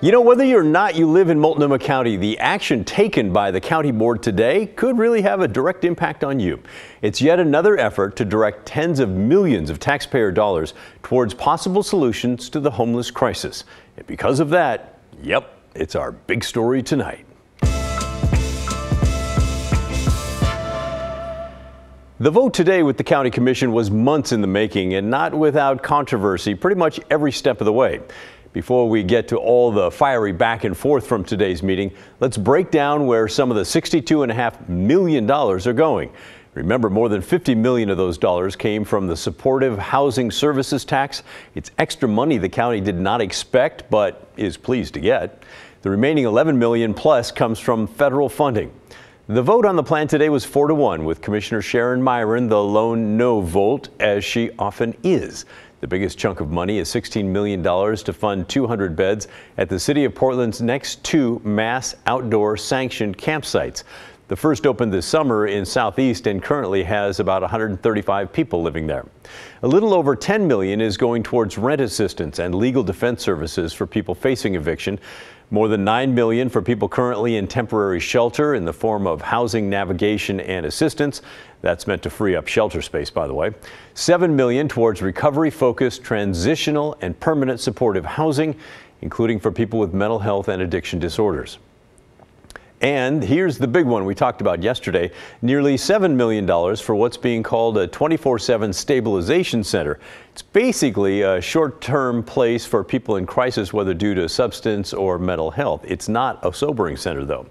You know, whether or not you live in Multnomah County, the action taken by the county board today could really have a direct impact on you. It's yet another effort to direct tens of millions of taxpayer dollars towards possible solutions to the homeless crisis. And because of that, yep, it's our big story tonight. The vote today with the County Commission was months in the making and not without controversy pretty much every step of the way. Before we get to all the fiery back and forth from today's meeting, let's break down where some of the $62.5 million are going. Remember, more than $50 million of those dollars came from the Supportive Housing Services Tax. It's extra money the county did not expect but is pleased to get. The remaining $11 million plus comes from federal funding. The vote on the plan today was 4-1, with Commissioner Sharon Meieran the lone no vote, as she often is. The biggest chunk of money is $16 million to fund 200 beds at the City of Portland's next two mass outdoor sanctioned campsites. The first opened this summer in Southeast and currently has about 135 people living there. A little over $10 million is going towards rent assistance and legal defense services for people facing eviction. More than $9 million for people currently in temporary shelter in the form of housing navigation and assistance. That's meant to free up shelter space, by the way. $7 million towards recovery-focused, transitional, and permanent supportive housing, including for people with mental health and addiction disorders. And here's the big one we talked about yesterday, nearly $7 million for what's being called a 24/7 stabilization center. It's basically a short-term place for people in crisis, whether due to substance or mental health. It's not a sobering center, though.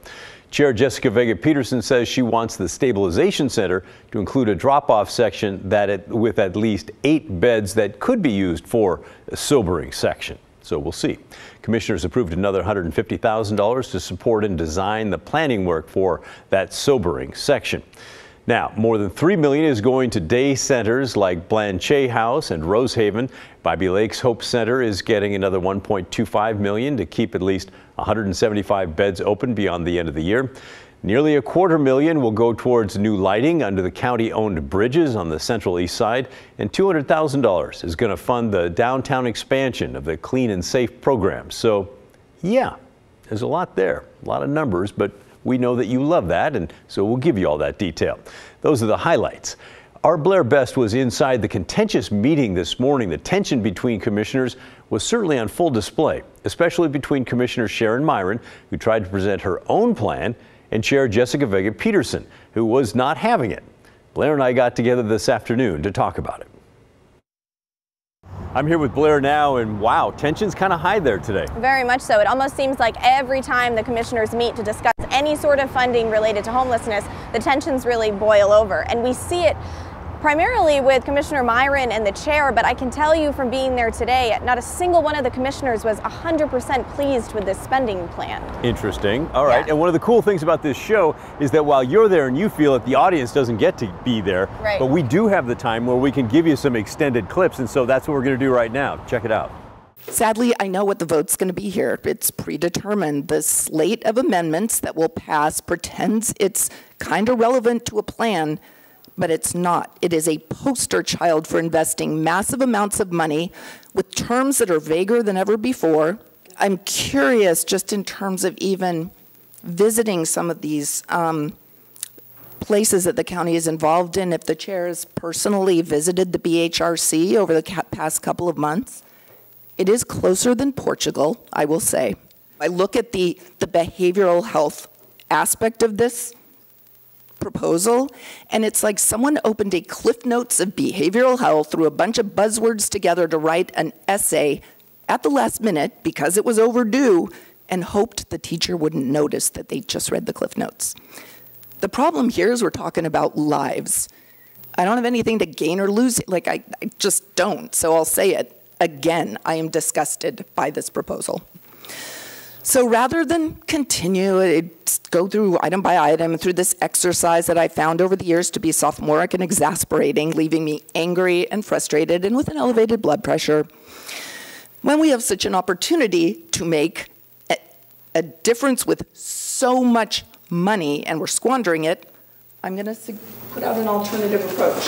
Chair Jessica Vega Pederson says she wants the stabilization center to include a drop-off section with at least 8 beds that could be used for a sobering section. So we'll see. Commissioners approved another $150,000 to support and design the planning work for that sobering section. Now, more than $3 million is going to day centers like Blanche House and Rosehaven. Bobby Lake's Hope Center is getting another $1.25 million to keep at least 175 beds open beyond the end of the year. Nearly $250,000 will go towards new lighting under the county-owned bridges on the Central East Side, and $200,000 is going to fund the downtown expansion of the Clean and Safe program. So, yeah, there's a lot there, a lot of numbers, but we know that you love that, and so we'll give you all that detail. Those are the highlights. Our Blair Best was inside the contentious meeting this morning. The tension between commissioners was certainly on full display, especially between Commissioner Sharon Meieran, who tried to present her own plan, and Chair Jessica Vega Pederson, who was not having it. Blair and I got together this afternoon to talk about it. I'm here with Blair now, and wow, tension's kind of high there today. Very much so. It almost seems like every time the commissioners meet to discuss any sort of funding related to homelessness, the tensions really boil over. And we see it primarily with Commissioner Meieran and the chair, but I can tell you from being there today, not a single one of the commissioners was 100% pleased with this spending plan. Interesting. All right. Yeah. And one of the cool things about this show is that while you're there and you feel it, the audience doesn't get to be there. Right. But we do have the time where we can give you some extended clips, and so that's what we're going to do right now. Check it out. Sadly, I know what the vote's going to be here. It's predetermined. The slate of amendments that will pass pretends it's kind of relevant to a plan, but it's not. It is a poster child for investing massive amounts of money with terms that are vaguer than ever before. I'm curious, just in terms of even visiting some of these places that the county is involved in, if the chair has personally visited the BHRC over the past couple of months. It is closer than Portugal, I will say. I look at the behavioral health aspect of this proposal, and it's like someone opened a Cliff Notes of behavioral health, threw a bunch of buzzwords together to write an essay at the last minute because it was overdue, and hoped the teacher wouldn't notice that they just read the Cliff Notes. The problem here is we're talking about lives. I don't have anything to gain or lose, like I just don't, so I'll say it. Again, I am disgusted by this proposal. So rather than continue, go through item by item through this exercise that I found over the years to be sophomoric and exasperating, leaving me angry and frustrated and with an elevated blood pressure, when we have such an opportunity to make a difference with so much money and we're squandering it, I'm going to put out an alternative approach.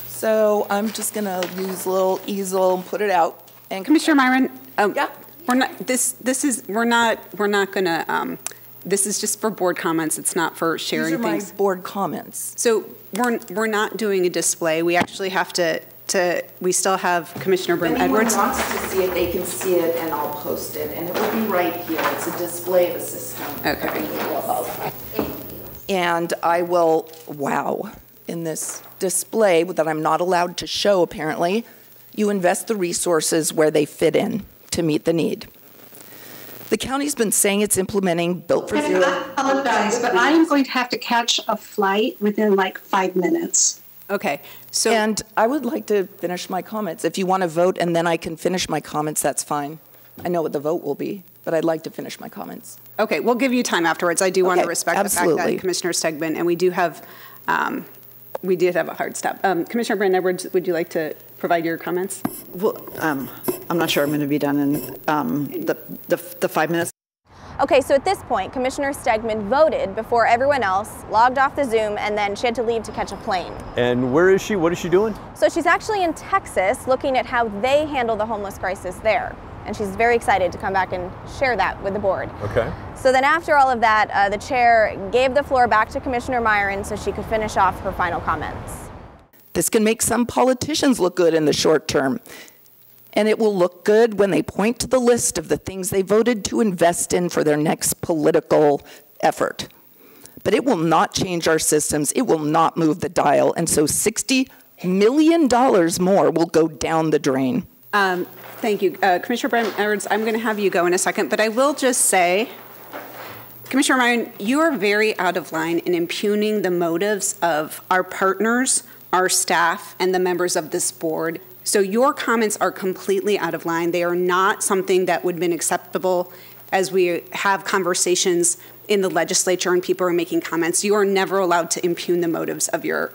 So I'm just going to use a little easel and put it out. And Commissioner Meieran, yeah. we're not gonna, this is just for board comments. It's not for sharing things. These are my board comments. So we're not doing a display. We actually have we still have Commissioner Brim-Edwards. If anyone wants to see it, they can see it, and I'll post it. And it will be right here. It's a display of a system. Okay. And I will, wow, in this display that I'm not allowed to show, apparently, you invest the resources where they fit in to meet the need. The county's been saying it's implementing Built for Zero. I apologize, but I am going to have to catch a flight within like 5 minutes. Okay. So, and I would like to finish my comments. If you want to vote and then I can finish my comments, that's fine. I know what the vote will be, but I'd like to finish my comments. Okay, we'll give you time afterwards. I do want to respect absolutely. The fact that Commissioner Stegman, and we did have a hard stop. Commissioner Brim-Edwards, would you like to provide your comments? Well, I'm not sure I'm going to be done in the 5 minutes. Okay, so at this point, Commissioner Stegman voted before everyone else, logged off the Zoom, and then she had to leave to catch a plane. And where is she? What is she doing? So she's actually in Texas looking at how they handle the homeless crisis there. And she's very excited to come back and share that with the board. Okay. So then after all of that, the chair gave the floor back to Commissioner Meieran so she could finish off her final comments. This can make some politicians look good in the short term. And it will look good when they point to the list of the things they voted to invest in for their next political effort. But it will not change our systems. It will not move the dial. And so $60 million more will go down the drain. Thank you. Commissioner Brim-Edwards, I'm going to have you go in a second, but I will just say, Commissioner Meieran, you are very out of line in impugning the motives of our partners, our staff, and the members of this board. So your comments are completely out of line. They are not something that would have been acceptable as we have conversations in the legislature and people are making comments. You are never allowed to impugn the motives of your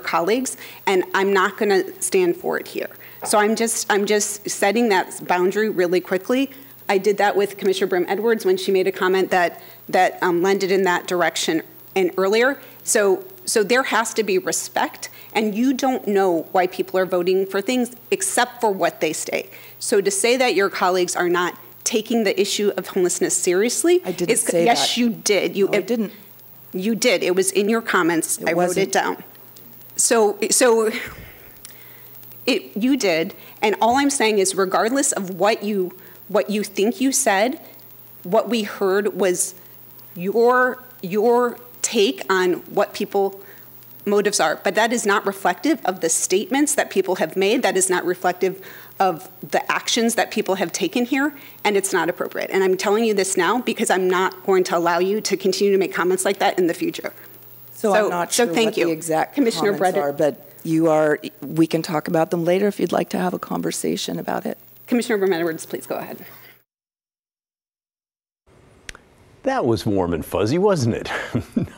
colleagues, and I'm not going to stand for it here. So I'm just setting that boundary really quickly. I did that with Commissioner Brim-Edwards when she made a comment that lended in that direction and earlier. So there has to be respect, and you don't know why people are voting for things except for what they say. So to say that your colleagues are not taking the issue of homelessness seriously, I didn't say yes, that. you did. No, I didn't. You did. It was in your comments. I wrote it down. So you did, and all I'm saying is, regardless of what you think you said, what we heard was your take on what people motives are, but that is not reflective of the statements that people have made. That is not reflective of the actions that people have taken here, and it's not appropriate. And I'm telling you this now because I'm not going to allow you to continue to make comments like that in the future. So I'm not sure thank what you. the exact Commissioner comments are, but we can talk about them later if you'd like to have a conversation about it. Commissioner Brim-Edwards, please go ahead. That was warm and fuzzy, wasn't it?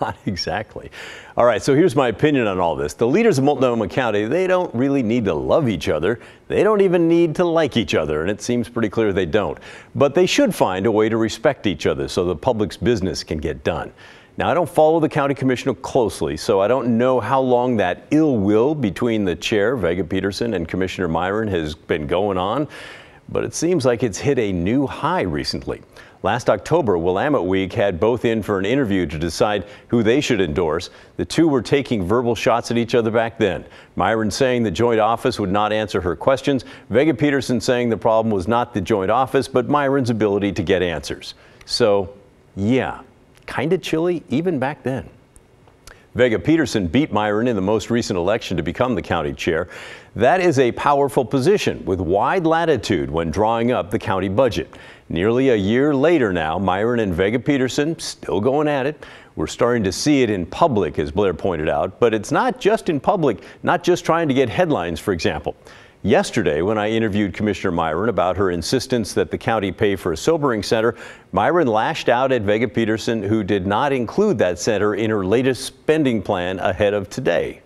Not exactly. All right, so here's my opinion on all this. The leaders of Multnomah County, they don't really need to love each other. They don't even need to like each other, and it seems pretty clear they don't. But they should find a way to respect each other so the public's business can get done. Now, I don't follow the county commissioner closely, so I don't know how long that ill will between the chair, Vega Pederson, and Commissioner Meieran has been going on, but it seems like it's hit a new high recently. Last October, Willamette Week had both in for an interview to decide who they should endorse. The two were taking verbal shots at each other back then. Meieran saying the joint office would not answer her questions. Vega Pederson saying the problem was not the joint office, but Meieran's ability to get answers. So, yeah, kind of chilly even back then. Vega Pederson beat Meieran in the most recent election to become the county chair. That is a powerful position with wide latitude when drawing up the county budget. Nearly a year later now, Meieran and Vega Pederson still going at it. We're starting to see it in public, as Blair pointed out, but it's not just in public, not just trying to get headlines, for example. Yesterday, when I interviewed Commissioner Meieran about her insistence that the county pay for a sobering center, Meieran lashed out at Vega Pederson, who did not include that center in her latest spending plan ahead of today.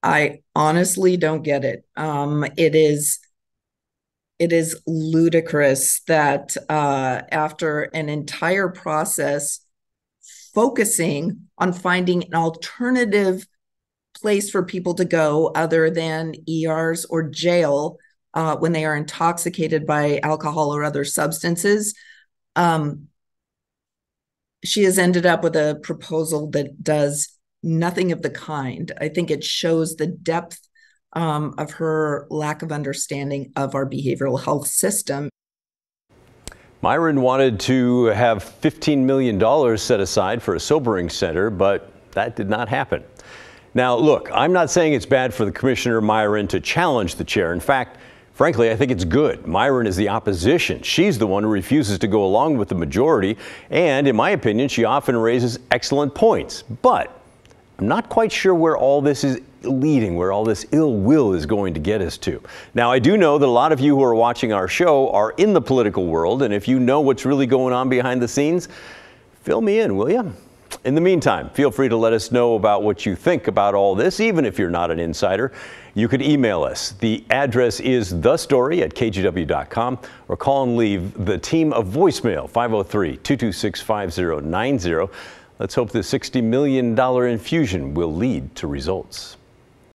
I honestly don't get it. It is ludicrous that after an entire process focusing on finding an alternative place for people to go other than ERs or jail, when they are intoxicated by alcohol or other substances. She has ended up with a proposal that does nothing of the kind. I think it shows the depth of her lack of understanding of our behavioral health system. Meieran wanted to have $15 million set aside for a sobering center, but that did not happen. Now, look, I'm not saying it's bad for the Commissioner Meieran to challenge the chair. In fact, frankly, I think it's good. Meieran is the opposition. She's the one who refuses to go along with the majority. And in my opinion, she often raises excellent points. But I'm not quite sure where all this is leading, where all this ill will is going to get us to. Now, I do know that a lot of you who are watching our show are in the political world. And if you know what's really going on behind the scenes, fill me in, will you? In the meantime, feel free to let us know about what you think about all this, even if you're not an insider. You could email us. The address is thestory@kgw.com, or call and leave the team a voicemail, 503-226-5090. Let's hope the $60 million infusion will lead to results.